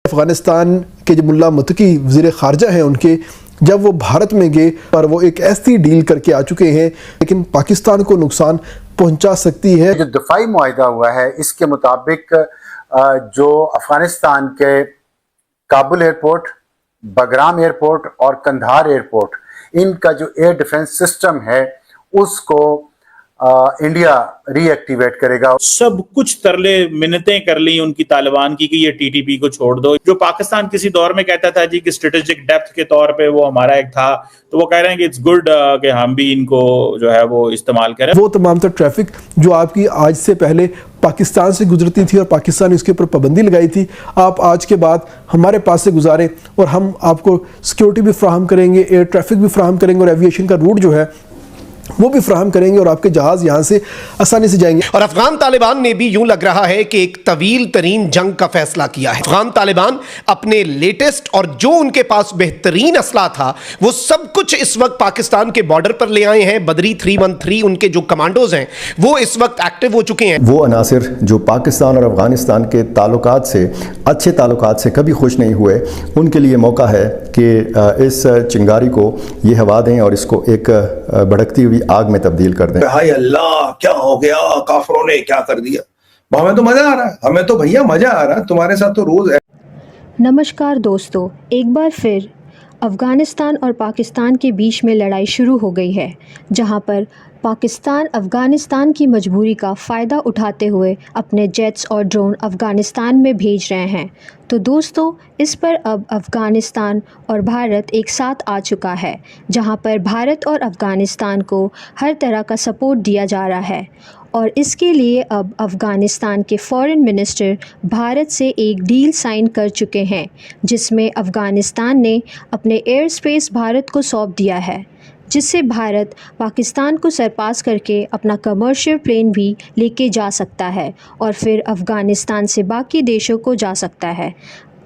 अफगानिस्तान के जो मुल्ला मुत्तकी वज़ीर ख़ारजा हैं उनके, जब वो भारत में गए और वो एक ऐसी डील करके आ चुके हैं लेकिन पाकिस्तान को नुकसान पहुंचा सकती है। जो दफ़ाई मुआहिदा हुआ है इसके मुताबिक जो अफगानिस्तान के काबुल एयरपोर्ट, बगराम एयरपोर्ट और कंधार एयरपोर्ट, इनका जो एयर डिफेंस सिस्टम है उसको इंडिया रीएक्टिवेट करेगा। सब कुछ तरले मिन्नतें कर ली उनकी तालिबान की कि ये टीटीपी को छोड़ दो। जो पाकिस्तान किसी दौर में कहता था जी कि स्ट्रेटेजिक डेप्थ के तौर पे वो हमारा एक था, तो वो कह रहे हैं कि इट्स गुड कि हम भी इनको जो है वो इस्तेमाल करें। वो तमाम तर ट्रैफिक जो आपकी आज से पहले पाकिस्तान से गुजरती थी और पाकिस्तान ने उसके ऊपर पाबंदी लगाई थी, आप आज के बाद हमारे पास से गुजारें और हम आपको सिक्योरिटी भी फ्राहम करेंगे, एयर ट्रैफिक भी फ्राहम करेंगे और एविएशन का रूट जो है वो भी फ्राहम करेंगे और आपके जहाज यहाँ से आसानी से जाएंगे। और अफगान तालिबान ने भी यूं लग रहा है कि एक तवील तरीन जंग का फैसला किया है। अफगान तालिबान अपने लेटेस्ट और जो उनके पास बेहतरीन असला था वो सब कुछ इस वक्त पाकिस्तान के बॉर्डर पर ले आए हैं। बदरी 313 उनके जो कमांडोज हैं वो इस वक्त एक्टिव हो चुके हैं। वो अनासिर जो पाकिस्तान और अफगानिस्तान के ताल्लुकात से, अच्छे ताल्लुकात से कभी खुश नहीं हुए, उनके लिए मौका है कि इस चिंगारी को ये हवा दें और इसको एक भड़कती हुई आग में तब्दील कर दें। हाय अल्लाह, क्या हो गया, काफरों ने क्या कर दिया। हमें तो मजा आ रहा है, हमें तो भैया मजा आ रहा है, तुम्हारे साथ तो रोज है। नमस्कार दोस्तों, एक बार फिर अफ़गानिस्तान और पाकिस्तान के बीच में लड़ाई शुरू हो गई है, जहां पर पाकिस्तान अफ़गानिस्तान की मजबूरी का फ़ायदा उठाते हुए अपने जेट्स और ड्रोन अफ़गानिस्तान में भेज रहे हैं। तो दोस्तों, इस पर अब अफ़गानिस्तान और भारत एक साथ आ चुका है, जहां पर भारत और अफ़गानिस्तान को हर तरह का सपोर्ट दिया जा रहा है। और इसके लिए अब अफ़गानिस्तान के फ़ॉरेन मिनिस्टर भारत से एक डील साइन कर चुके हैं, जिसमें अफ़गानिस्तान ने अपने एयर स्पेस भारत को सौंप दिया है, जिससे भारत पाकिस्तान को सरपास करके अपना कमर्शियल प्लेन भी लेके जा सकता है और फिर अफ़गानिस्तान से बाकी देशों को जा सकता है।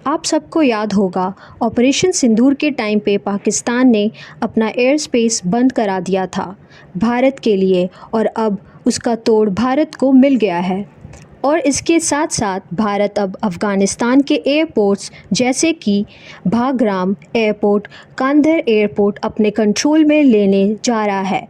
आप सबको याद होगा, ऑपरेशन सिंदूर के टाइम पे पाकिस्तान ने अपना एयर स्पेस बंद करा दिया था भारत के लिए, और अब उसका तोड़ भारत को मिल गया है। और इसके साथ साथ भारत अब अफ़गानिस्तान के एयरपोर्ट्स जैसे कि बागराम एयरपोर्ट, कांधर एयरपोर्ट अपने कंट्रोल में लेने जा रहा है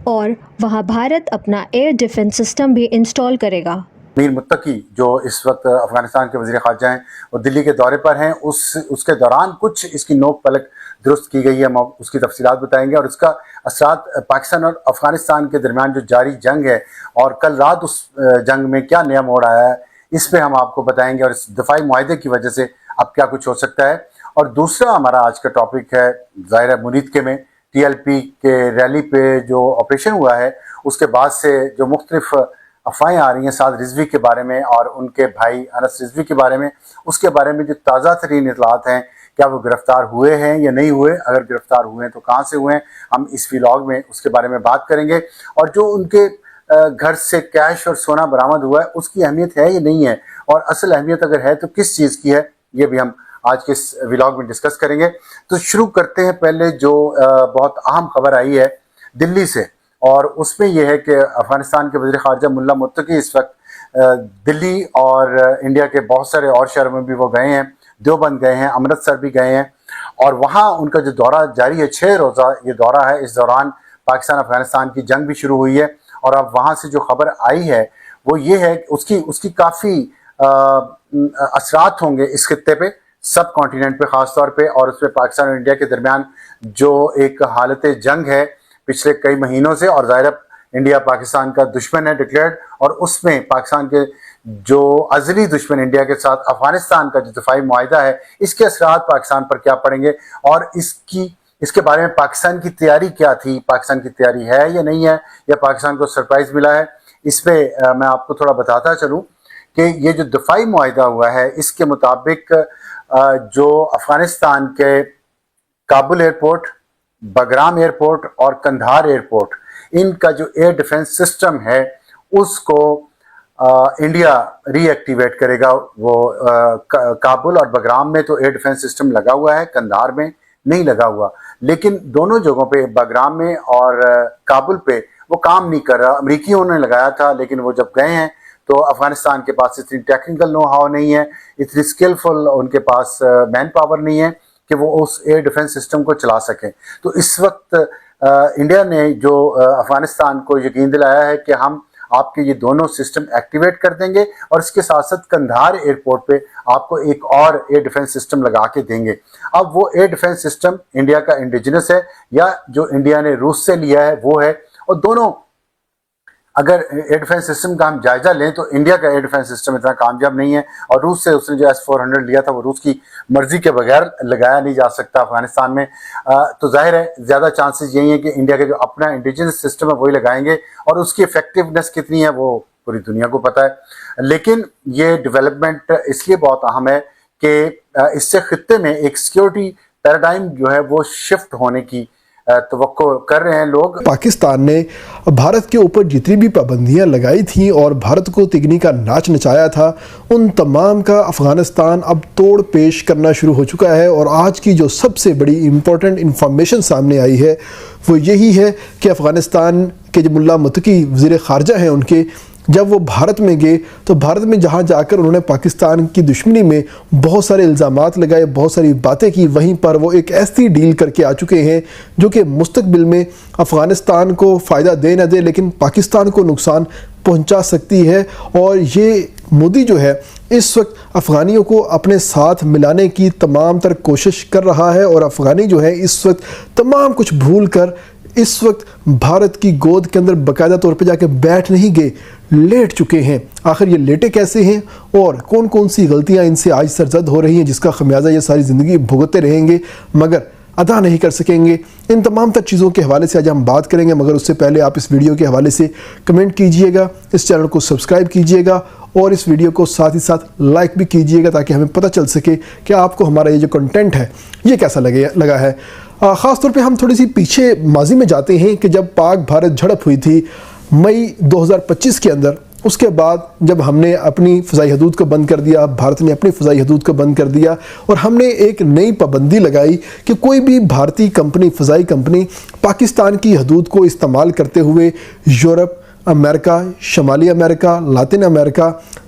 और वहां भारत अपना एयर डिफेंस सिस्टम भी इंस्टॉल करेगा। मीर मुत्तकी जो इस वक्त अफगानिस्तान के वज़ीर ख़ारजा हैं और दिल्ली के दौरे पर हैं, उसके दौरान कुछ इसकी नोक पलक दुरुस्त की गई है, हम उसकी तफसीलात बताएंगे और इसका असरात पाकिस्तान और अफगानिस्तान के दरमियान जो जारी जंग है और कल रात उस जंग में क्या नया मोड़ आया है, इस पर हम आपको बताएंगे और इस दफ़ाई मुआहिदे की वजह से अब क्या कुछ हो सकता है। और दूसरा हमारा आज का टॉपिक है ज़ाहिर मुनीतके में TLP के रैली पे जो ऑपरेशन हुआ है, उसके बाद से जो मुख्तलिफ अफवाहें आ रही हैं साद रिजवी के बारे में और उनके भाई अनस रिजवी के बारे में, उसके बारे में जो ताज़ा तरीन इतलात हैं, क्या वो गिरफ़्तार हुए हैं या नहीं हुए, अगर गिरफ़्तार हुए हैं तो कहाँ से हुए हैं, हम इस व्लॉग में उसके बारे में बात करेंगे। और जो उनके घर से कैश और सोना बरामद हुआ है उसकी अहमियत है या नहीं है, और असल अहमियत अगर है तो किस चीज़ की है, ये भी हम आज के इस व्लॉग में डिस्कस करेंगे। तो शुरू करते हैं पहले जो बहुत अहम खबर आई है दिल्ली से, और उसमें यह है कि अफ़गानिस्तान के वज़ीर ख़ारजा मुल्ला मुत्तकी इस वक्त दिल्ली और इंडिया के बहुत सारे और शहरों में भी वो गए हैं, देवबंद गए हैं, अमृतसर भी गए हैं, और वहाँ उनका जो दौरा जारी है, 6 रोज़ा ये दौरा है। इस दौरान पाकिस्तान अफ़गानिस्तान की जंग भी शुरू हुई है, और अब वहाँ से जो खबर आई है वो ये है कि उसकी काफ़ी असरात होंगे इस खित्ते पे, सब कॉन्टिनेंट पे ख़ास तौर पे, और उस पर पाकिस्तान और इंडिया के दरमियान जो एक हालत जंग है पिछले कई महीनों से, और ज़ाहिर इंडिया पाकिस्तान का दुश्मन है डिक्लेयर्ड, और उसमें पाकिस्तान के जो अज़ली दुश्मन इंडिया के साथ अफ़गानिस्तान का जो दफ़ाई मुआहिदा है, इसके असरात पाकिस्तान पर क्या पड़ेंगे, और इसके बारे में पाकिस्तान की तैयारी क्या थी, पाकिस्तान की तैयारी है या नहीं है, या पाकिस्तान को सरप्राइज़ मिला है, इस पर मैं आपको थोड़ा बताता चलूँ कि ये जो दफ़ाई मुआहिदा हुआ है इसके मुताबिक जो अफ़गानिस्तान के काबुल एयरपोर्ट, बगराम एयरपोर्ट और कंधार एयरपोर्ट, इनका जो एयर डिफेंस सिस्टम है उसको इंडिया रीएक्टिवेट करेगा। वो काबुल और बगराम में तो एयर डिफेंस सिस्टम लगा हुआ है, कंधार में नहीं लगा हुआ, लेकिन दोनों जगहों पे, बगराम में और काबुल पे वो काम नहीं कर रहा। अमरीकियों ने लगाया था, लेकिन वो जब गए हैं तो अफगानिस्तान के पास इतनी टेक्निकल नो हाउ नहीं है, इतनी स्किलफुल उनके पास मैन पावर नहीं है कि वो उस एयर डिफेंस सिस्टम को चला सकें। तो इस वक्त इंडिया ने जो अफगानिस्तान को यकीन दिलाया है कि हम आपके ये दोनों सिस्टम एक्टिवेट कर देंगे और इसके साथ साथ कंधार एयरपोर्ट पे आपको एक और एयर डिफेंस सिस्टम लगा के देंगे। अब वो एयर डिफेंस सिस्टम इंडिया का इंडिजिनस है या जो इंडिया ने रूस से लिया है वो है, और दोनों अगर एयर डिफेंस सिस्टम का हम जायजा लें तो इंडिया का एयर डिफेंस सिस्टम इतना कामयाब नहीं है, और रूस से उसने जो S-400 लिया था वो रूस की मर्जी के बगैर लगाया नहीं जा सकता अफगानिस्तान में। तो जाहिर है ज़्यादा चांसेस यही है कि इंडिया के जो अपना इंडिजिनस सिस्टम है वही लगाएंगे, और उसकी इफेक्टिवनेस कितनी है वो पूरी दुनिया को पता है। लेकिन ये डेवलपमेंट इसलिए बहुत अहम है कि इससे खित्ते में एक सिक्योरिटी पैराडाइम जो है वो शिफ्ट होने की तवक्को कर रहे हैं लोग। पाकिस्तान ने भारत के ऊपर जितनी भी पाबंदियां लगाई थी और भारत को तिगनी का नाच नचाया था, उन तमाम का अफगानिस्तान अब तोड़ पेश करना शुरू हो चुका है। और आज की जो सबसे बड़ी इम्पोर्टेंट इंफॉर्मेशन सामने आई है वो यही है कि अफगानिस्तान के जो मुल्ला मुत्तकी वज़ीर ख़ारजा हैं, उनके जब वो भारत में गए तो भारत में जहाँ जाकर उन्होंने पाकिस्तान की दुश्मनी में बहुत सारे इल्ज़ामात लगाए, बहुत सारी बातें की, वहीं पर वो एक ऐसी डील करके आ चुके हैं जो कि मुस्तकबिल में अफ़गानिस्तान को फ़ायदा दे न दे लेकिन पाकिस्तान को नुकसान पहुंचा सकती है। और ये मोदी जो है इस वक्त अफ़गानियों को अपने साथ मिलाने की तमाम तर कोशिश कर रहा है, और अफ़गानी जो है इस वक्त तमाम कुछ भूल कर इस वक्त भारत की गोद के अंदर बाकायदा तौर पे जाके बैठ नहीं गए, लेट चुके हैं। आखिर ये लेटे कैसे हैं और कौन कौन सी गलतियां इनसे आज सरजद हो रही हैं जिसका खमियाजा ये सारी ज़िंदगी भुगतते रहेंगे मगर अदा नहीं कर सकेंगे। इन तमाम तर चीज़ों के हवाले से आज हम बात करेंगे, मगर उससे पहले आप इस वीडियो के हवाले से कमेंट कीजिएगा, इस चैनल को सब्सक्राइब कीजिएगा और इस वीडियो को साथ ही साथ लाइक भी कीजिएगा ताकि हमें पता चल सके कि आपको हमारा ये जो कंटेंट है ये कैसा लगा है। ख़ास तौर पे हम थोड़ी सी पीछे माजी में जाते हैं कि जब पाक भारत झड़प हुई थी मई 2025 के अंदर, उसके बाद जब हमने अपनी फ़ज़ाई हदूद को बंद कर दिया, भारत ने अपनी फ़ज़ाई हदूद को बंद कर दिया और हमने एक नई पाबंदी लगाई कि कोई भी भारतीय कंपनी, फ़ज़ाई कंपनी पाकिस्तान की हदूद को इस्तेमाल करते हुए यूरोप, अमेरिका, शमाली अमेरिका, लातिन अमेरिका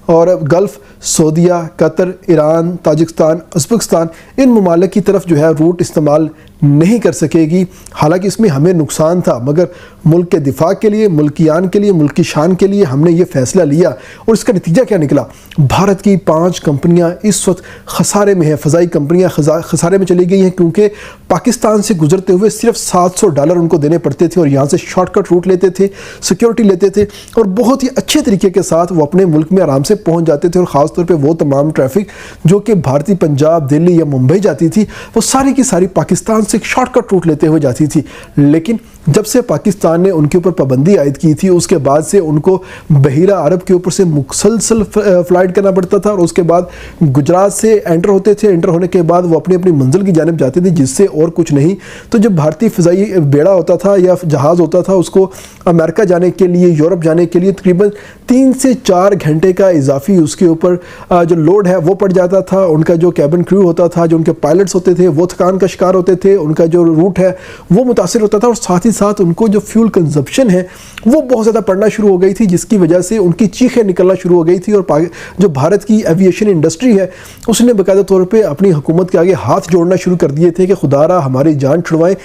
और गल्फ़, सऊदीया, कतर, ईरान, ताजिकिस्तान, उज़्बेकिस्तान, इन ममालिक की तरफ जो है रूट इस्तेमाल नहीं कर सकेगी। हालांकि इसमें हमें नुकसान था मगर मुल्क के दिफा के लिए, मुल्कियान के लिए, मुल्क की शान के लिए हमने ये फ़ैसला लिया और इसका नतीजा क्या निकला? भारत की 5 कंपनियां इस वक्त खसारे में हैं, फ़ज़ाई कंपनियां खसारे में चली गई हैं क्योंकि पाकिस्तान से गुजरते हुए सिर्फ $700 उनको देने पड़ते थे और यहाँ से शॉर्टकट रूट लेते थे, सिक्योरिटी लेते थे और बहुत ही अच्छे तरीके के साथ वो अपने मुल्क में आराम से पहुँच जाते थे। और ख़ास तौर पर वो तमाम ट्रैफिक जो कि भारतीय पंजाब, दिल्ली या मुंबई जाती थी वो सारी की सारी पाकिस्तान से शॉर्टकट रूट लेते हुए जाती थी। लेकिन जब से पाकिस्तान ने उनके ऊपर पाबंदी आयद की थी उसके बाद से उनको बहीरा अरब के ऊपर से मुसलसल फ़्लाइट करना पड़ता था और उसके बाद गुजरात से एंटर होते थे। एंटर होने के बाद वो अपनी अपनी मंजिल की जानिब जाते थे, जिससे और कुछ नहीं। तो जब भारतीय फ़िज़ाई बेड़ा होता था या जहाज़ होता था उसको अमेरिका जाने के लिए, यूरोप जाने के लिए तकरीबन 3 से 4 घंटे का इजाफी उसके ऊपर जो लोड है वो पड़ जाता था। उनका जो कैबिन क्रू होता था, जो उनके पायलट्स होते थे वो थकान का शिकार होते थे, उनका जो रूट है वो मुतासिर होता था और साथ ही साथ उनको जो फ्यूल कंजप्शन है वो बहुत ज़्यादा पड़ना शुरू हो गई थी, जिसकी वजह से उनकी चीखें निकलना शुरू हो गई थी। और जो भारत की एविएशन इंडस्ट्री है उसने बाकायदा तौर पे अपनी हुकूमत के आगे हाथ जोड़ना शुरू कर दिए थे कि खुदारा हमारी जान छुड़वाएं,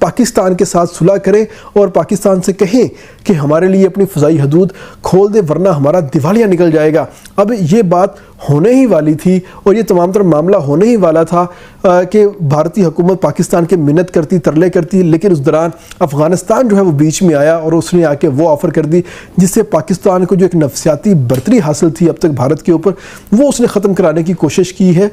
पाकिस्तान के साथ सुलह करें और पाकिस्तान से कहें कि हमारे लिए अपनी फ़ज़ाई हदूद खोल दे वरना हमारा दिवालिया निकल जाएगा। अब ये बात होने ही वाली थी और ये तमाम तर मामला होने ही वाला था कि भारतीय हुकूमत पाकिस्तान के मिन्नत करती, तरले करती, लेकिन उस दौरान अफ़गानिस्तान जो है वो बीच में आया और उसने आके वो ऑफ़र कर दी जिससे पाकिस्तान को जो एक नफसियाती बर्तरी हासिल थी अब तक भारत के ऊपर वो उसने ख़त्म कराने की कोशिश की है।